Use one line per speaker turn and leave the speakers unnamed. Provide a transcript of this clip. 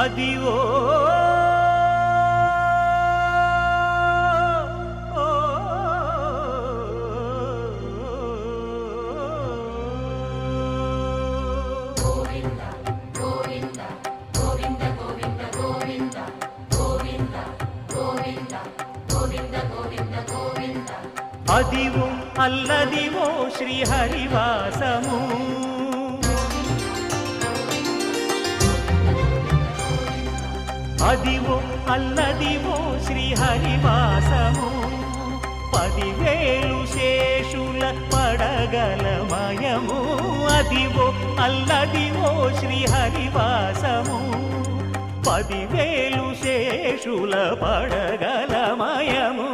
Adivo Adivo Alladivo శ్రీహరివాసము Adivo Alladivo శ్రీహరివాసము 10,000 శేషుల పడగలమయము Adivo Alladivo శ్రీహరివాసము 10,000 శేషుల పడగలమయము